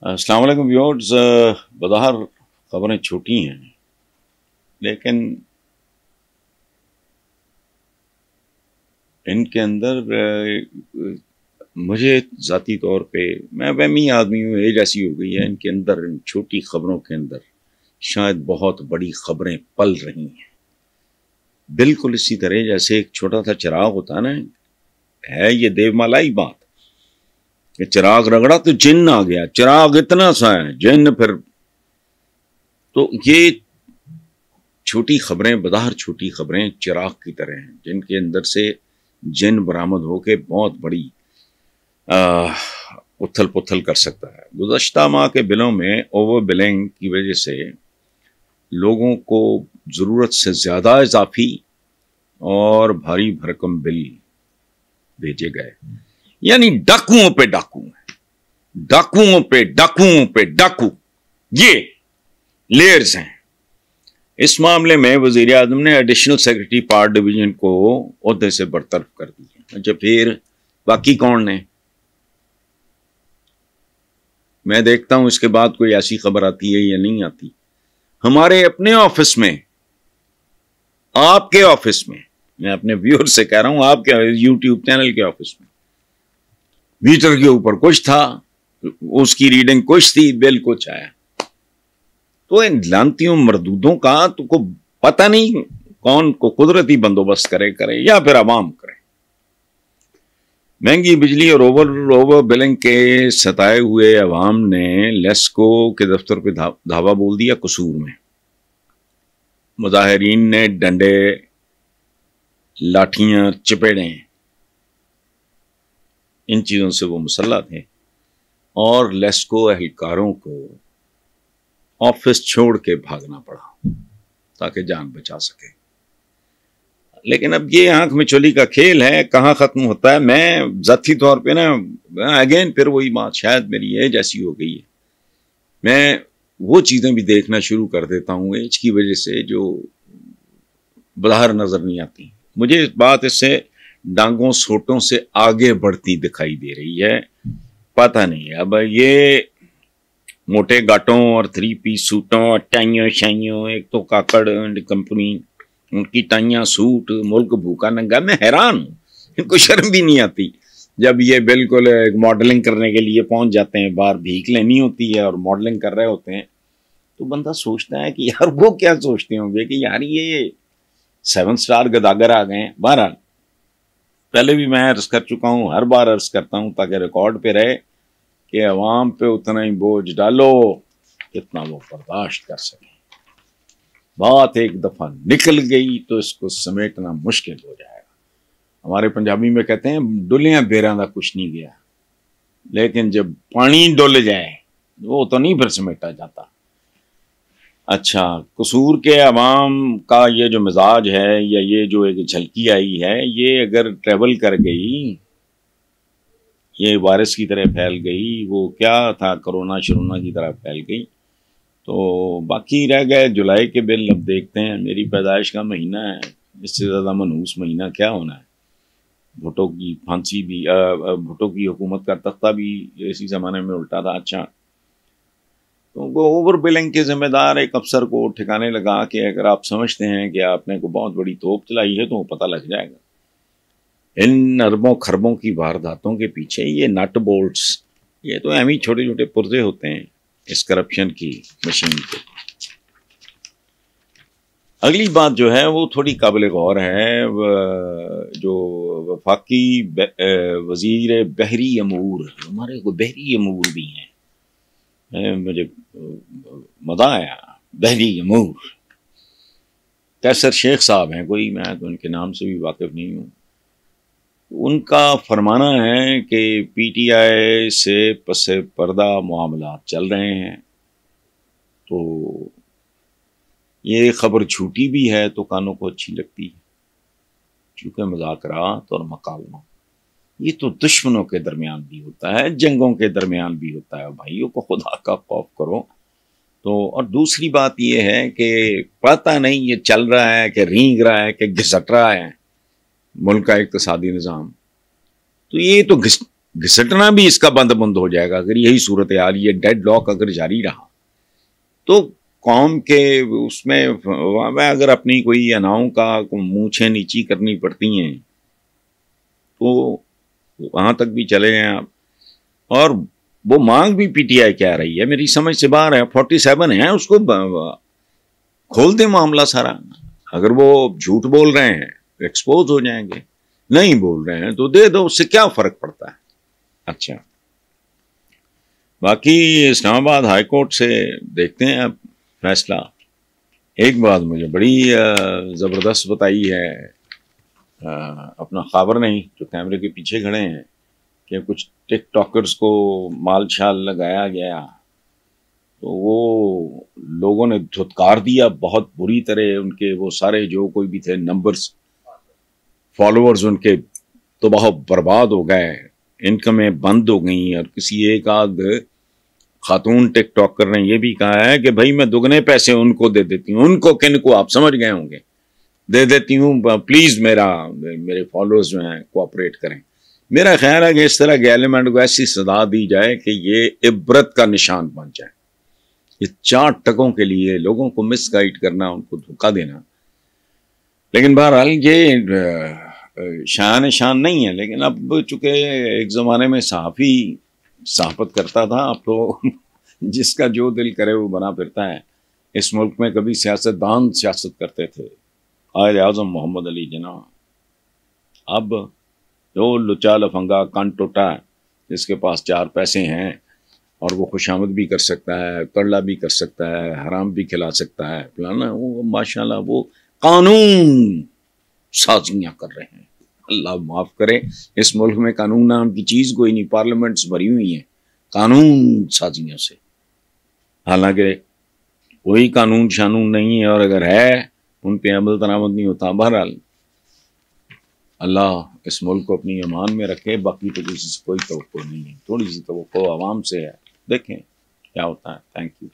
अस्सलाम वालेकुम व्यूअर्स। बज़ाहिर खबरें छोटी हैं, लेकिन इनके अंदर मुझे ज़ाती तौर पे, मैं वहमी आदमी हूँ, एज ऐसी हो गई है, इनके अंदर इन छोटी खबरों के अंदर शायद बहुत बड़ी खबरें पल रही हैं। बिल्कुल इसी तरह जैसे एक छोटा सा चिराग होता है ना, है ये देवमालाई बात कि चिराग रगड़ा तो जिन्न आ गया, चिराग इतना सा है जिन्न फिर। तो ये छोटी खबरें, बज़ाहिर छोटी खबरें चिराग की तरह हैं, जिनके अंदर से जिन बरामद होके बहुत बड़ी उथल पुथल कर सकता है। गुज़श्ता माह के बिलों में ओवर बिलिंग की वजह से लोगों को ज़रूरत से ज़्यादा इजाफी और भारी भरकम बिल भेजे गए, यानी डाकुओं पे डाकू, डाकुओं पे डाकुओं पे डाकू, ये लेयर्स हैं। इस मामले में वज़ीर आज़म ने एडिशनल सेक्रेटरी पावर डिवीजन को ओहदे से बरतरफ कर दिया। अच्छा, फिर बाकी कौन है? मैं देखता हूं इसके बाद कोई ऐसी खबर आती है या नहीं आती। हमारे अपने ऑफिस में, आपके ऑफिस में, मैं अपने व्यूअर से कह रहा हूं, आपके यूट्यूब चैनल के ऑफिस में मीटर के ऊपर कुछ था, उसकी रीडिंग कुछ थी, बिल कुछ आया। तो इन लानतियों मरदूदों का तुमको पता नहीं कौन को कुदरती बंदोबस्त करे या फिर आवाम करे। महंगी बिजली और ओवर बिलिंग के सताए हुए अवाम ने लेस्को के दफ्तर पे धावा बोल दिया कसूर में। मुजाहिरीन ने डंडे, लाठियां, चपेड़ें, इन चीजों से वो मुसल्ला थे और लेस्को एहलकारों को ऑफिस छोड़ के भागना पड़ा ताकि जान बचा सके। लेकिन अब ये आंख में चोली का खेल है, कहाँ खत्म होता है। मैं ज़ाती तौर पे ना, अगेन फिर वही बात, शायद मेरी एज ऐसी हो गई है, मैं वो चीज़ें भी देखना शुरू कर देता हूँ एज की वजह से जो बाहर नज़र नहीं आती। मुझे इस बात इससे डांगों सोटों से आगे बढ़ती दिखाई दे रही है। पता नहीं अब ये मोटे गाटों और 3 पीस सूटों, टाइयों शाइयों, एक तो काकड़ एंड कंपनी, उनकी टाइयां, सूट, मुल्क भूखा नंगा, मैं हैरान हूँ, इनको शर्म भी नहीं आती। जब ये बिल्कुल मॉडलिंग करने के लिए पहुंच जाते हैं, बाहर भीख लेनी होती है और मॉडलिंग कर रहे होते हैं, तो बंदा सोचता है कि यार वो क्या सोचते होंगे कि यार ये 7 स्टार गदागर आ गए। बहरहाल पहले भी मैं अर्ज कर चुका हूँ, हर बार अर्ज करता हूँ ताकि रिकॉर्ड पे रहे कि अवाम पे उतना ही बोझ डालो कितना वो बर्दाश्त कर सके। बात एक दफा निकल गई तो इसको समेटना मुश्किल हो जाएगा। हमारे पंजाबी में कहते हैं डुलियां बेरां दा कुछ नहीं गया, लेकिन जब पानी डुल जाए वो तो नहीं फिर समेटा जाता। अच्छा, कसूर के अवाम का ये जो मिजाज है या ये जो एक झलकी आई है, ये अगर ट्रेवल कर गई, ये वायरस की तरह फैल गई, वो क्या था कोरोना शरोना की तरह फैल गई, तो बाकी रह गए जुलाई के बिल। अब देखते हैं, मेरी पैदाइश का महीना है, इससे ज़्यादा मनहूस महीना क्या होना है। भुट्टो की फांसी भी, भुट्टो की हुकूमत का तख्ता भी इसी ज़माने में उल्टा था। अच्छा, तो वो ओवर बिलिंग के जिम्मेदार एक अफसर को ठिकाने लगा कि अगर आप समझते हैं कि आपने को बहुत बड़ी तोप चलाई है तो पता लग जाएगा। इन अरबों खरबों की वारदातों के पीछे ये नट बोल्ट्स, ये तो एम ही छोटे छोटे पुर्जे होते हैं इस करप्शन की मशीन के। अगली बात जो है वो थोड़ी काबिल गौर है। जो वफाकी वजीर बहरी अमूर, हमारे को बहरी अमूर भी हैं, मुझे मजा आया, बहरी अमूर कैसर शेख साहब हैं कोई, मैं तो उनके नाम से भी वाकिफ नहीं हूँ। उनका फरमाना है कि पीटीआई से पसे पर्दा मामला चल रहे हैं। तो ये खबर झूठी भी है तो कानों को अच्छी लगती है, चूंकि मुज़ाकरात और मकालमा ये तो दुश्मनों के दरमियान भी होता है, जंगों के दरमियान भी होता है। भाइयों को खुदा का खौफ करो। तो और दूसरी बात ये है कि पता नहीं ये चल रहा है कि रींग रहा है कि घिसट रहा है मुल्क का इक़्तिसादी निज़ाम। तो ये तो घिसटना भी इसका बंद हो जाएगा अगर यही सूरत हाल, ये डेड लॉक अगर जारी रहा तो कौम के उसमें अगर अपनी कोई अनाओं का मूछें नीची करनी पड़ती हैं तो वहां तक भी चले गए आप। और वो मांग भी पीटीआई क्या रही है मेरी समझ से बाहर है। 47 है, उसको खोल दे मामला सारा। अगर वो झूठ बोल रहे हैं तो एक्सपोज हो जाएंगे, नहीं बोल रहे हैं तो दे दो, उससे क्या फर्क पड़ता है। अच्छा, बाकी इस्लामाबाद हाई कोर्ट से देखते हैं अब फैसला। एक बात मुझे बड़ी ज़बरदस्त बताई है अपना खबर नहीं जो कैमरे के पीछे खड़े हैं कि कुछ टिकटॉकर्स को माल शाल लगाया गया तो वो लोगों ने धुतकार दिया बहुत बुरी तरह। उनके वो सारे जो कोई भी थे नंबर्स, फॉलोअर्स उनके तबाह बर्बाद हो गए, इनकमें बंद हो गई। और किसी एक आध खातून टिकटॉकर ने ये भी कहा है कि भाई मैं दुगने पैसे उनको दे देती हूँ, उनको किन को आप समझ गए होंगे, दे देती हूँ, प्लीज मेरे फॉलोअर्स जो हैं कोऑपरेट करें। मेरा ख्याल है कि इस तरह के एलिमेंट को ऐसी सजा दी जाए कि ये इबरत का निशान बन जाए। ये 4 टकों के लिए लोगों को मिसगाइड करना, उनको धोखा देना। लेकिन बहरहाल ये शान शान नहीं है। लेकिन अब चूंकि एक जमाने में सहाफ़ी सहाफत करता था, अब तो जिसका जो दिल करे वो बना फिरता है। इस मुल्क में कभी सियासतदान सियासत करते थे, आयत आज़म मोहम्मद अली जिन्ना। अब जो लुचा लफंगा कान टोटा जिसके पास 4 पैसे हैं और वो खुशामद भी कर सकता है, कड़ला भी कर सकता है, हराम भी खिला सकता है, फलाना, वो माशाल्लाह वो कानून साजियां कर रहे हैं। अल्लाह माफ करे, इस मुल्क में कानून नाम की चीज कोई नहीं, पार्लियामेंट्स भरी हुई हैं कानून साजियों से। हालांकि कोई कानून शानून नहीं है, और अगर है उन पे अमल दरामद नहीं होता। बहरहाल अल्लाह इस मुल्क को अपनी अमान में रखे। बाकी तो किसी से कोई तवक्को नहीं है, थोड़ी सी तवक्को आवाम से है, देखें क्या होता है। Thank you.